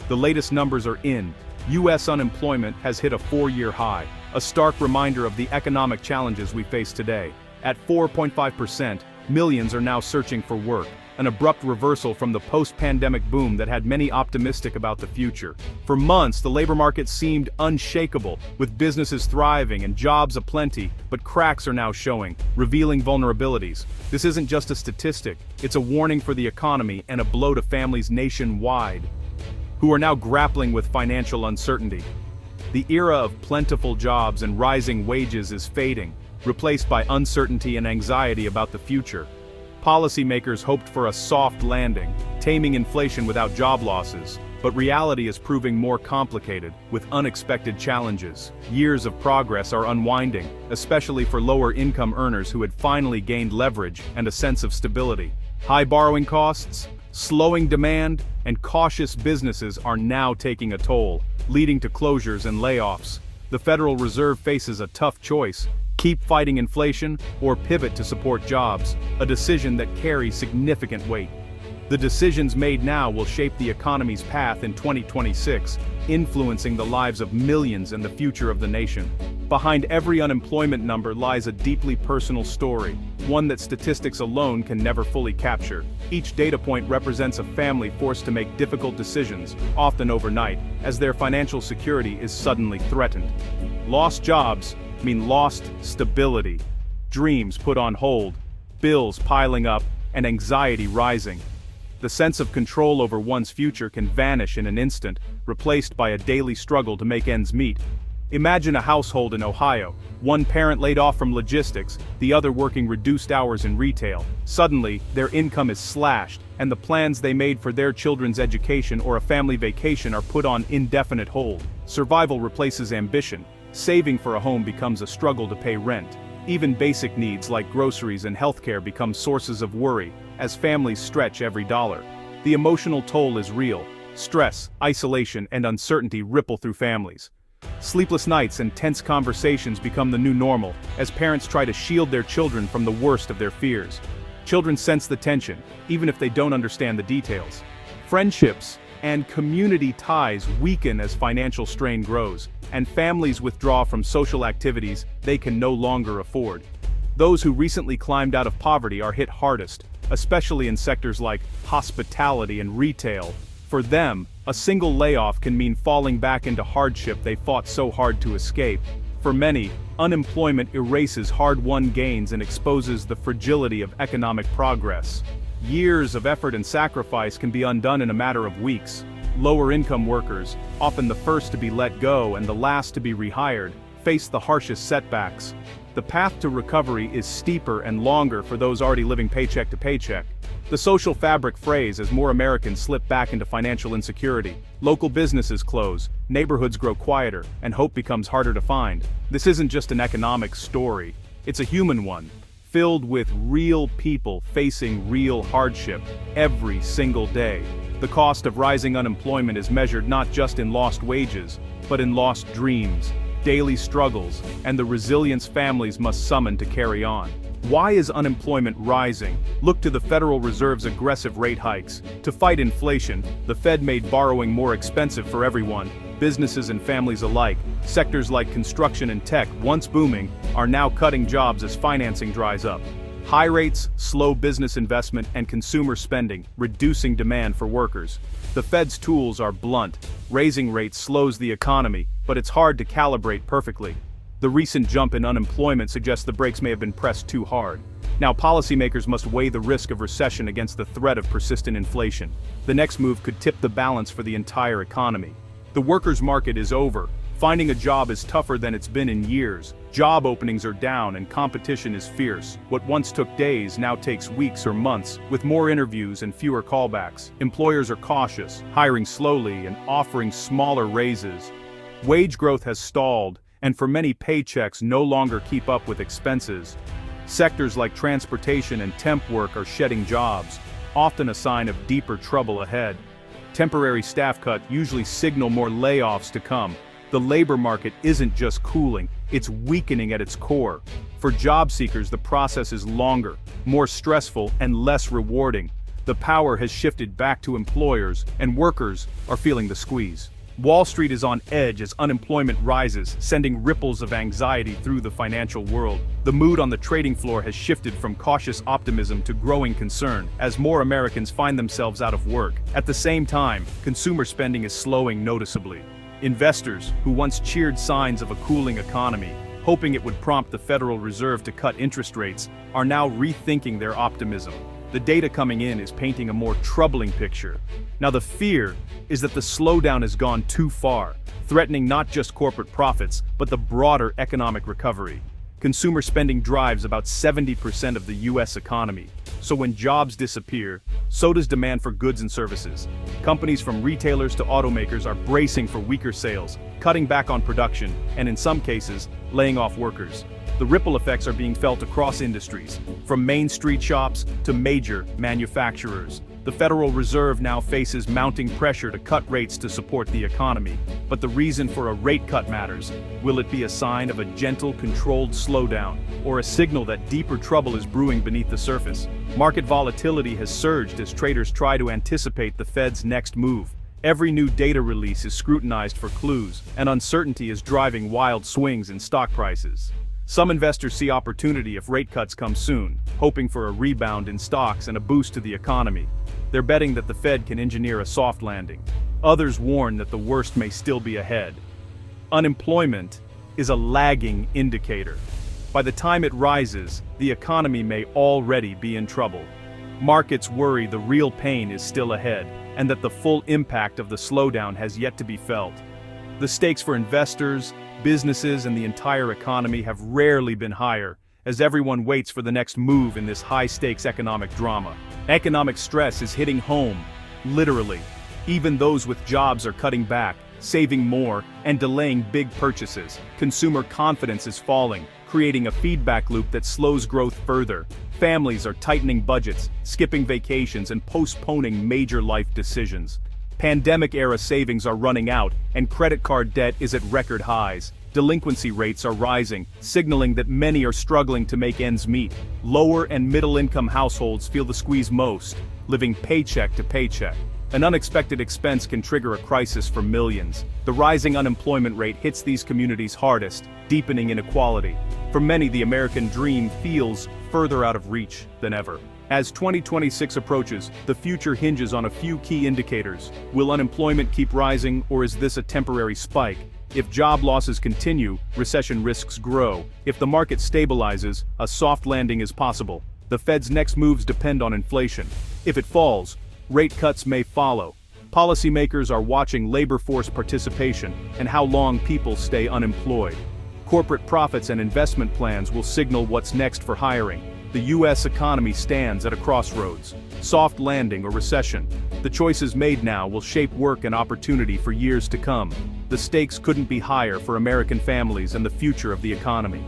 The latest numbers are in. U.S. unemployment has hit a 4-year high, a stark reminder of the economic challenges we face today. At 4.5%, millions are now searching for work, an abrupt reversal from the post-pandemic boom that had many optimistic about the future. For months, the labor market seemed unshakable, with businesses thriving and jobs aplenty, but cracks are now showing, revealing vulnerabilities. This isn't just a statistic, it's a warning for the economy and a blow to families nationwide, who are now grappling with financial uncertainty. The era of plentiful jobs and rising wages is fading, replaced by uncertainty and anxiety about the future. Policymakers hoped for a soft landing, taming inflation without job losses, but reality is proving more complicated, with unexpected challenges. Years of progress are unwinding, especially for lower-income earners who had finally gained leverage and a sense of stability. High borrowing costs, slowing demand, and cautious businesses are now taking a toll, leading to closures and layoffs. The Federal Reserve faces a tough choice: keep fighting inflation or pivot to support jobs, a decision that carries significant weight. The decisions made now will shape the economy's path in 2026, influencing the lives of millions and the future of the nation. Behind every unemployment number lies a deeply personal story, one that statistics alone can never fully capture. Each data point represents a family forced to make difficult decisions, often overnight, as their financial security is suddenly threatened. Lost jobs mean lost stability, dreams put on hold, bills piling up, and anxiety rising. The sense of control over one's future can vanish in an instant, replaced by a daily struggle to make ends meet. Imagine a household in Ohio, one parent laid off from logistics, the other working reduced hours in retail. Suddenly, their income is slashed, and the plans they made for their children's education or a family vacation are put on indefinite hold. Survival replaces ambition. Saving for a home becomes a struggle to pay rent. Even basic needs like groceries and healthcare become sources of worry, as families stretch every dollar. The emotional toll is real. Stress, isolation, and uncertainty ripple through families. Sleepless nights and tense conversations become the new normal, as parents try to shield their children from the worst of their fears. Children sense the tension, even if they don't understand the details. Friendships and community ties weaken as financial strain grows, and families withdraw from social activities they can no longer afford. Those who recently climbed out of poverty are hit hardest, especially in sectors like hospitality and retail. For them, a single layoff can mean falling back into hardship they fought so hard to escape. For many, unemployment erases hard-won gains and exposes the fragility of economic progress. Years of effort and sacrifice can be undone in a matter of weeks. Lower-income workers, often the first to be let go and the last to be rehired, face the harshest setbacks. The path to recovery is steeper and longer for those already living paycheck to paycheck. The social fabric frays as more Americans slip back into financial insecurity. Local businesses close, neighborhoods grow quieter, and hope becomes harder to find. This isn't just an economic story, it's a human one, filled with real people facing real hardship every single day. The cost of rising unemployment is measured not just in lost wages, but in lost dreams, daily struggles, and the resilience families must summon to carry on. Why is unemployment rising? Look to the Federal Reserve's aggressive rate hikes. To fight inflation, the Fed made borrowing more expensive for everyone, businesses and families alike. Sectors like construction and tech, once booming, are now cutting jobs as financing dries up. High rates slow business investment and consumer spending, reducing demand for workers. The Fed's tools are blunt. Raising rates slows the economy, but it's hard to calibrate perfectly. The recent jump in unemployment suggests the brakes may have been pressed too hard. Now policymakers must weigh the risk of recession against the threat of persistent inflation. The next move could tip the balance for the entire economy. The workers' market is over. Finding a job is tougher than it's been in years. Job openings are down and competition is fierce. What once took days now takes weeks or months, with more interviews and fewer callbacks. Employers are cautious, hiring slowly and offering smaller raises. Wage growth has stalled, and for many paychecks no longer keep up with expenses. Sectors like transportation and temp work are shedding jobs, often a sign of deeper trouble ahead. Temporary staff cuts usually signal more layoffs to come. The labor market isn't just cooling, it's weakening at its core. For job seekers, the process is longer, more stressful, and less rewarding. The power has shifted back to employers, and workers are feeling the squeeze. Wall Street is on edge as unemployment rises, sending ripples of anxiety through the financial world. The mood on the trading floor has shifted from cautious optimism to growing concern, as more Americans find themselves out of work. At the same time, consumer spending is slowing noticeably. Investors, who once cheered signs of a cooling economy, hoping it would prompt the Federal Reserve to cut interest rates, are now rethinking their optimism. The data coming in is painting a more troubling picture. Now, the fear is that the slowdown has gone too far, threatening not just corporate profits, but the broader economic recovery. Consumer spending drives about 70% of the US economy. So when jobs disappear, so does demand for goods and services. Companies from retailers to automakers are bracing for weaker sales, cutting back on production, and in some cases, laying off workers. The ripple effects are being felt across industries, from Main Street shops to major manufacturers. The Federal Reserve now faces mounting pressure to cut rates to support the economy. But the reason for a rate cut matters. Will it be a sign of a gentle, controlled slowdown, or a signal that deeper trouble is brewing beneath the surface? Market volatility has surged as traders try to anticipate the Fed's next move. Every new data release is scrutinized for clues, and uncertainty is driving wild swings in stock prices. Some investors see opportunity if rate cuts come soon, hoping for a rebound in stocks and a boost to the economy. They're betting that the Fed can engineer a soft landing. Others warn that the worst may still be ahead. Unemployment is a lagging indicator. By the time it rises, the economy may already be in trouble. Markets worry the real pain is still ahead, and that the full impact of the slowdown has yet to be felt. The stakes for investors, businesses, and the entire economy have rarely been higher, as everyone waits for the next move in this high-stakes economic drama. Economic stress is hitting home, literally. Even those with jobs are cutting back, saving more, and delaying big purchases. Consumer confidence is falling, creating a feedback loop that slows growth further. Families are tightening budgets, skipping vacations, and postponing major life decisions. Pandemic-era savings are running out, and credit card debt is at record highs. Delinquency rates are rising, signaling that many are struggling to make ends meet. Lower and middle-income households feel the squeeze most, living paycheck to paycheck. An unexpected expense can trigger a crisis for millions. The rising unemployment rate hits these communities hardest, deepening inequality. For many, the American dream feels further out of reach than ever. As 2026 approaches, the future hinges on a few key indicators. Will unemployment keep rising, or is this a temporary spike? If job losses continue, recession risks grow. If the market stabilizes, a soft landing is possible. The Fed's next moves depend on inflation. If it falls, rate cuts may follow. Policymakers are watching labor force participation and how long people stay unemployed. Corporate profits and investment plans will signal what's next for hiring. The U.S. economy stands at a crossroads. Soft landing or recession. The choices made now will shape work and opportunity for years to come. The stakes couldn't be higher for American families and the future of the economy.